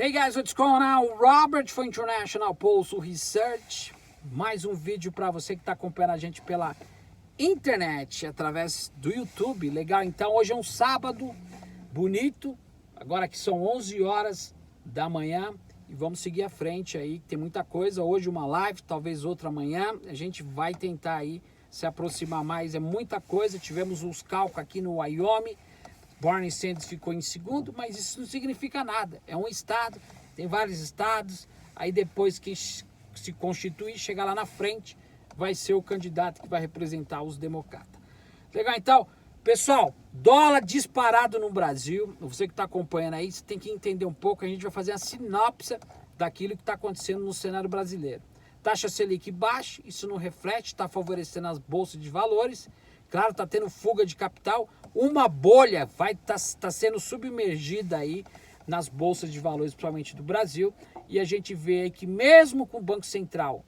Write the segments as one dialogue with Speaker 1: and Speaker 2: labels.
Speaker 1: Hey guys, what's going on? Robert for International Pulse Research. Mais um vídeo para você que está acompanhando a gente pela internet, através do YouTube. Legal, então hoje é um sábado bonito. Agora que são 11 horas da manhã e vamos seguir à frente aí. Tem muita coisa. Hoje uma live, talvez outra amanhã. A gente vai tentar aí se aproximar mais. É muita coisa. Tivemos uns cálculos aqui no Wyoming. Bernie Sanders ficou em segundo, mas isso não significa nada. É um estado, tem vários estados, aí depois que se constituir, chegar lá na frente, vai ser o candidato que vai representar os democratas. Legal, então, pessoal, dólar disparado no Brasil. Você que está acompanhando aí, você tem que entender um pouco, a gente vai fazer a sinopse daquilo que está acontecendo no cenário brasileiro. Taxa Selic baixa, isso não reflete, está favorecendo as bolsas de valores. Claro, está tendo fuga de capital. Uma bolha vai tá sendo submergida aí nas bolsas de valores, principalmente do Brasil. E a gente vê aí que mesmo com o Banco Central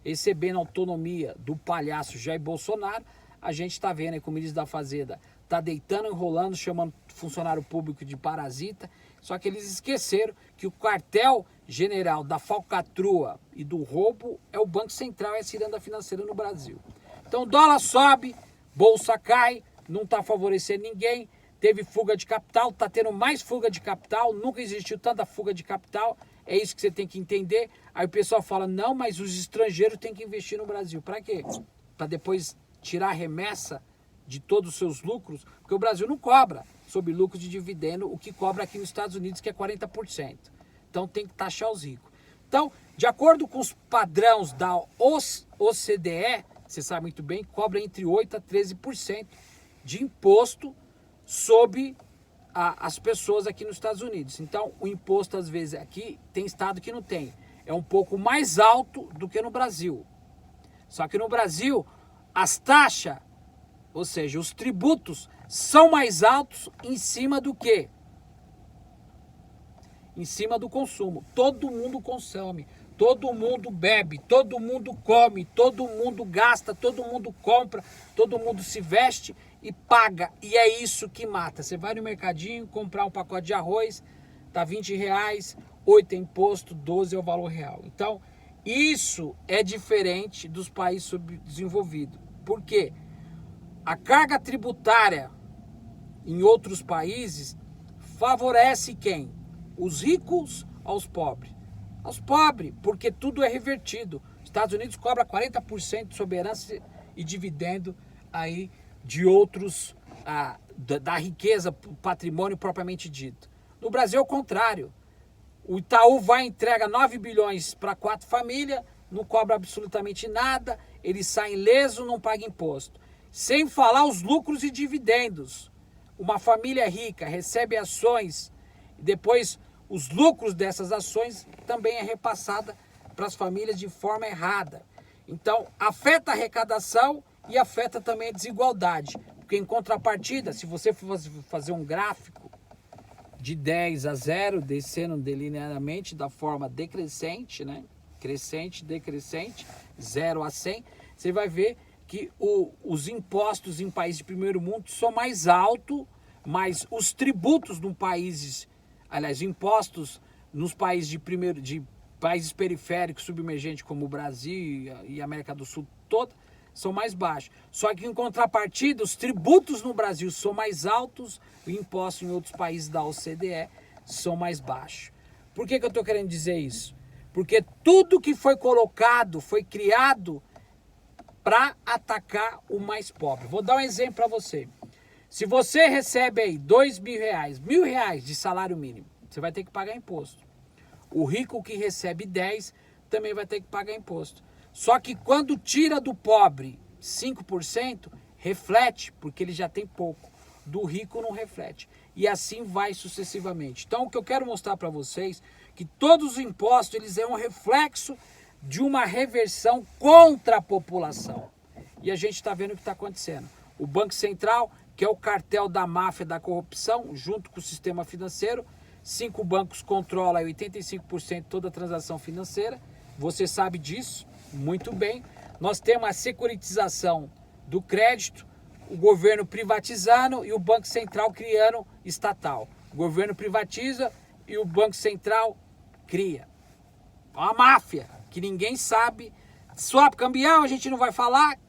Speaker 1: recebendo autonomia do palhaço Jair Bolsonaro, a gente está vendo aí que o ministro da Fazenda está deitando, enrolando, chamando funcionário público de parasita. Só que eles esqueceram que o quartel-general da falcatrua e do roubo é o Banco Central e a ciranda financeira no Brasil. Então o dólar sobe, bolsa cai, não está favorecendo ninguém, teve fuga de capital, está tendo mais fuga de capital, nunca existiu tanta fuga de capital, é isso que você tem que entender. Aí o pessoal fala, não, mas os estrangeiros têm que investir no Brasil. Para quê? Para depois tirar a remessa de todos os seus lucros, porque o Brasil não cobra sobre lucro de dividendo, o que cobra aqui nos Estados Unidos, que é 40%. Então tem que taxar os ricos. Então, de acordo com os padrões da OCDE, você sabe muito bem, cobra entre 8% a 13% de imposto sobre as pessoas aqui nos Estados Unidos. Então, o imposto, às vezes, aqui tem estado que não tem. É um pouco mais alto do que no Brasil. Só que no Brasil, as taxas, ou seja, os tributos, são mais altos em cima do quê? Em cima do consumo. Todo mundo consome. Todo mundo bebe, todo mundo come, todo mundo gasta, todo mundo compra, todo mundo se veste e paga. E é isso que mata. Você vai no mercadinho comprar um pacote de arroz, tá R$20, 8 é imposto, 12 é o valor real. Então, isso é diferente dos países subdesenvolvidos. Por quê? A carga tributária em outros países favorece quem? Os ricos aos pobres. Aos pobres, porque tudo é revertido. Os Estados Unidos cobra 40% de soberania e dividendo aí de outros, da riqueza, patrimônio propriamente dito. No Brasil é o contrário. O Itaú vai e entrega 9 bilhões para 4 famílias, não cobra absolutamente nada, eles saem ileso, não paga imposto. Sem falar os lucros e dividendos. Uma família rica recebe ações e depois os lucros dessas ações também é repassada para as famílias de forma errada. Então, afeta a arrecadação e afeta também a desigualdade. Porque em contrapartida, se você for fazer um gráfico de 10 a 0, descendo delineadamente da forma decrescente, né? Crescente, decrescente, 0 a 100, você vai ver que os impostos em países de primeiro mundo são mais altos, mas os tributos de países, aliás, impostos nos países de países periféricos, submergentes como o Brasil e a América do Sul toda, são mais baixos. Só que em contrapartida, os tributos no Brasil são mais altos, e impostos em outros países da OCDE são mais baixos. Por que eu estou querendo dizer isso? Porque tudo que foi colocado, foi criado para atacar o mais pobre. Vou dar um exemplo para você. Se você recebe aí R$2.000 de salário mínimo, você vai ter que pagar imposto. O rico que recebe 10 também vai ter que pagar imposto. Só que quando tira do pobre 5%, reflete, porque ele já tem pouco. Do rico não reflete. E assim vai sucessivamente. Então o que eu quero mostrar para vocês é que todos os impostos eles é um reflexo de uma reversão contra a população. E a gente está vendo o que está acontecendo. O Banco Central, que é o cartel da máfia da corrupção, junto com o sistema financeiro. 5 bancos controlam 85% de toda a transação financeira. Você sabe disso muito bem. Nós temos a securitização do crédito, o governo privatizando e o Banco Central criando estatal. O governo privatiza e o Banco Central cria. Uma máfia que ninguém sabe. Swap cambial a gente não vai falar.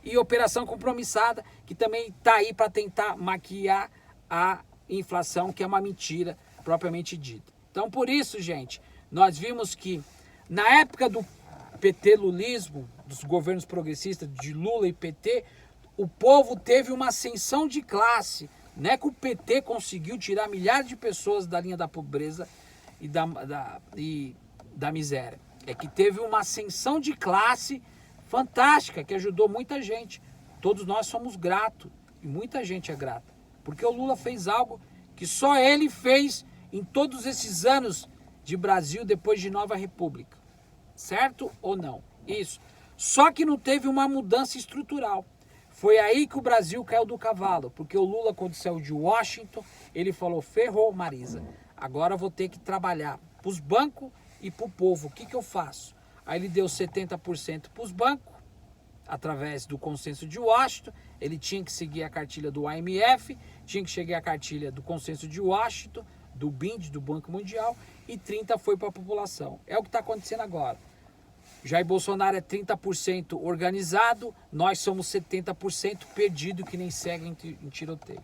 Speaker 1: E operação compromissada, que também está aí para tentar maquiar a inflação, que é uma mentira propriamente dita. Então, por isso, gente, nós vimos que na época do PT-lulismo, dos governos progressistas de Lula e PT, o povo teve uma ascensão de classe. Não é que o PT conseguiu tirar milhares de pessoas da linha da pobreza e da miséria. É que teve uma ascensão de classe fantástica, que ajudou muita gente. Todos nós somos gratos, e muita gente é grata. Porque o Lula fez algo que só ele fez em todos esses anos de Brasil depois de Nova República. Certo ou não? Isso. Só que não teve uma mudança estrutural. Foi aí que o Brasil caiu do cavalo, porque o Lula, quando saiu de Washington, ele falou, ferrou, Marisa, agora eu vou ter que trabalhar para os bancos e para o povo. O que eu faço? Aí ele deu 70% para os bancos, através do consenso de Washington. Ele tinha que seguir a cartilha do IMF, tinha que seguir a cartilha do consenso de Washington, do BID, do Banco Mundial, e 30% foi para a população. É o que está acontecendo agora. Jair Bolsonaro é 30% organizado, nós somos 70% perdido, que nem segue em tiroteio.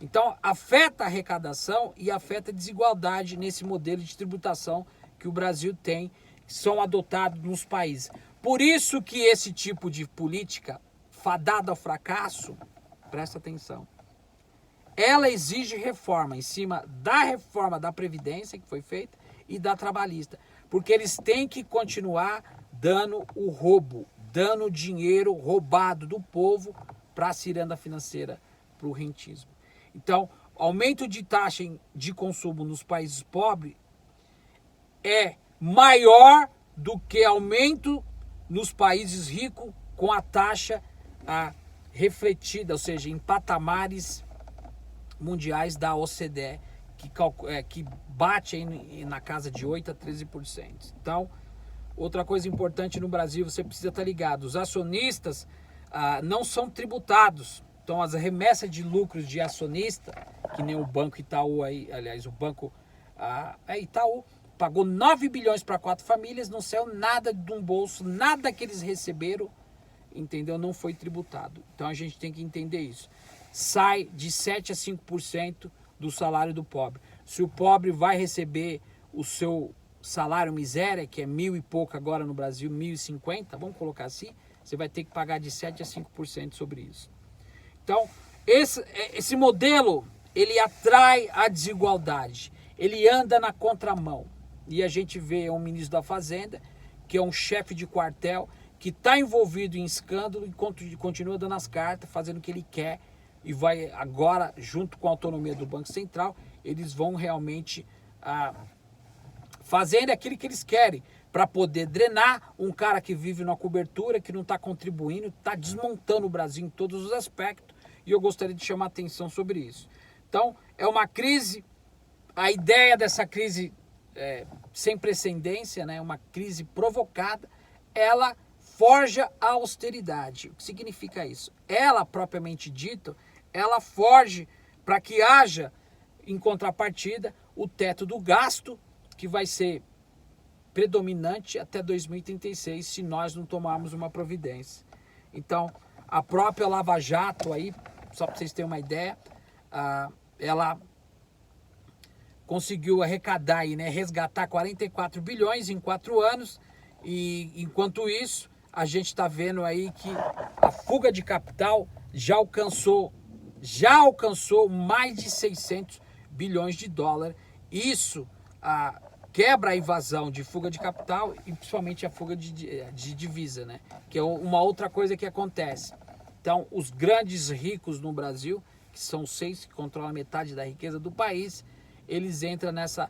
Speaker 1: Então, afeta a arrecadação e afeta a desigualdade nesse modelo de tributação que o Brasil tem, que são adotados nos países. Por isso que esse tipo de política fadada ao fracasso, presta atenção, ela exige reforma em cima da reforma da Previdência que foi feita e da trabalhista. Porque eles têm que continuar dando o roubo, dando dinheiro roubado do povo para a ciranda financeira, para o rentismo. Então, aumento de taxa de consumo nos países pobres é maior do que aumento nos países ricos com a taxa refletida, ou seja, em patamares mundiais da OCDE, que bate aí na casa de 8% a 13%. Então, outra coisa importante no Brasil, você precisa estar ligado, os acionistas não são tributados. Então, as remessas de lucros de acionista, que nem o Banco Itaú, aliás, o Banco Itaú, pagou 9 bilhões para 4 famílias, não saiu nada de um bolso, nada que eles receberam, entendeu? Não foi tributado. Então, a gente tem que entender isso. Sai de 7% a 5% do salário do pobre. Se o pobre vai receber o seu salário miséria, que é 1.000 e pouco agora no Brasil, 1.050, vamos colocar assim, você vai ter que pagar de 7% a 5% sobre isso. Então, esse modelo, ele atrai a desigualdade, ele anda na contramão. E a gente vê um ministro da Fazenda, que é um chefe de quartel, que está envolvido em escândalo e continua dando as cartas, fazendo o que ele quer, e vai agora, junto com a autonomia do Banco Central, eles vão realmente fazendo aquilo que eles querem, para poder drenar um cara que vive numa cobertura, que não está contribuindo, está desmontando o Brasil em todos os aspectos, e eu gostaria de chamar a atenção sobre isso. Então, é uma crise, a ideia dessa crise sem precedência, né, uma crise provocada, ela forja a austeridade. O que significa isso? Ela, propriamente dito, ela forge para que haja, em contrapartida, o teto do gasto, que vai ser predominante até 2036, se nós não tomarmos uma providência. Então, a própria Lava Jato, aí, só para vocês terem uma ideia, ela conseguiu arrecadar aí, né, resgatar 44 bilhões em 4 anos, e enquanto isso, a gente está vendo aí que a fuga de capital já alcançou mais de 600 bilhões de dólares. Isso quebra a invasão de fuga de capital e principalmente a fuga de divisa, né? Que é uma outra coisa que acontece. Então, os grandes ricos no Brasil, que são 6 que controlam metade da riqueza do país, eles entram nessa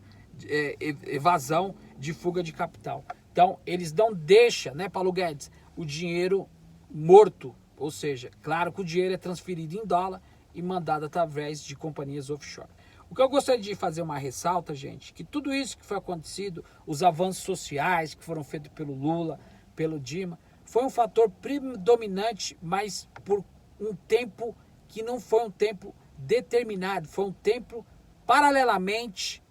Speaker 1: evasão de fuga de capital. Então, eles não deixam, né, Paulo Guedes, o dinheiro morto. Ou seja, claro que o dinheiro é transferido em dólar e mandado através de companhias offshore. O que eu gostaria de fazer uma ressalta, gente, que tudo isso que foi acontecido, os avanços sociais que foram feitos pelo Lula, pelo Dilma, foi um fator predominante, mas por um tempo que não foi um tempo determinado, foi um tempo paralelamente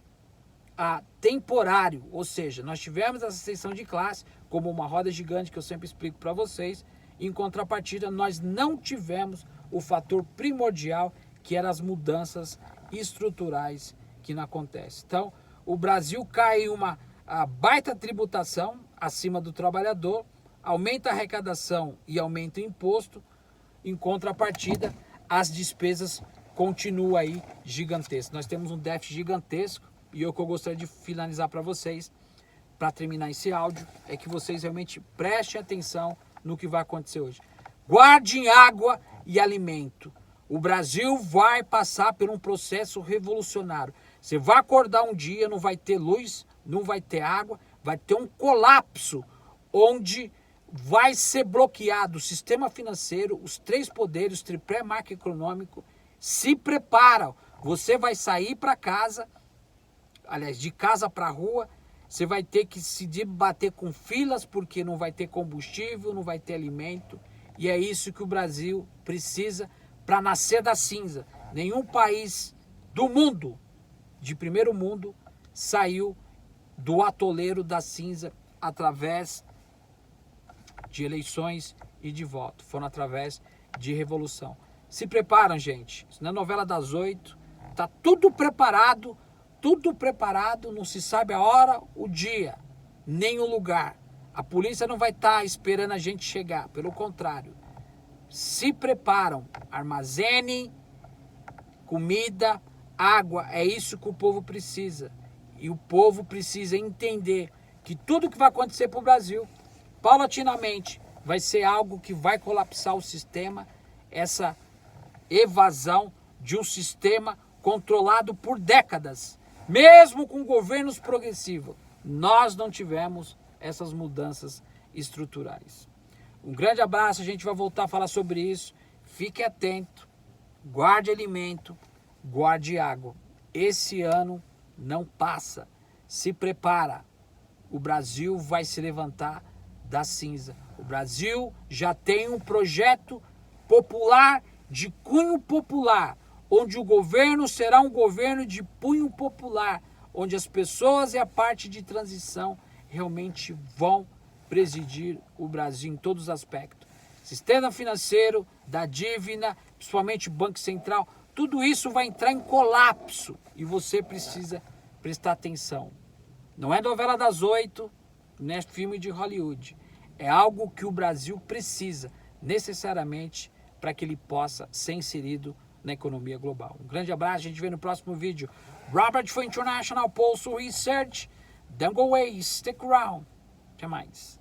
Speaker 1: temporário, ou seja, nós tivemos essa ascensão de classe como uma roda gigante que eu sempre explico para vocês. Em contrapartida, nós não tivemos o fator primordial, que eram as mudanças estruturais que não acontecem. Então, o Brasil cai em uma baita tributação acima do trabalhador, aumenta a arrecadação e aumenta o imposto. Em contrapartida, as despesas continuam aí gigantescas. Nós temos um déficit gigantesco, e o que eu gostaria de finalizar para vocês, para terminar esse áudio, é que vocês realmente prestem atenção no que vai acontecer hoje. Guardem água e alimento. O Brasil vai passar por um processo revolucionário. Você vai acordar um dia, não vai ter luz, não vai ter água, vai ter um colapso, onde vai ser bloqueado o sistema financeiro, os três poderes, o tripé macroeconômico. Se preparam. Você vai sair para casa, aliás, de casa para a rua, você vai ter que se debater com filas, porque não vai ter combustível, não vai ter alimento. E é isso que o Brasil precisa para nascer da cinza. Nenhum país do mundo, de primeiro mundo, saiu do atoleiro da cinza através de eleições e de voto. Foram através de revolução. Se preparam, gente. Isso não é novela das 8. Está tudo preparado, não se sabe a hora, o dia, nem o lugar. A polícia não vai estar esperando a gente chegar, pelo contrário. Se preparam, armazenem comida, água, é isso que o povo precisa. E o povo precisa entender que tudo que vai acontecer para o Brasil, paulatinamente, vai ser algo que vai colapsar o sistema, essa evasão de um sistema controlado por décadas. Mesmo com governos progressivos, nós não tivemos essas mudanças estruturais. Um grande abraço, a gente vai voltar a falar sobre isso. Fique atento, guarde alimento, guarde água. Esse ano não passa. Se prepara. O Brasil vai se levantar da cinza. O Brasil já tem um projeto popular, de cunho popular, onde o governo será um governo de punho popular, onde as pessoas e a parte de transição realmente vão presidir o Brasil em todos os aspectos. Sistema financeiro, da dívida, principalmente o Banco Central, tudo isso vai entrar em colapso e você precisa prestar atenção. Não é novela das 8, não é filme de Hollywood. É algo que o Brasil precisa necessariamente para que ele possa ser inserido na economia global. Um grande abraço, a gente vê no próximo vídeo. Robert for International Pulse Research. Don't go away, stick around. Até mais.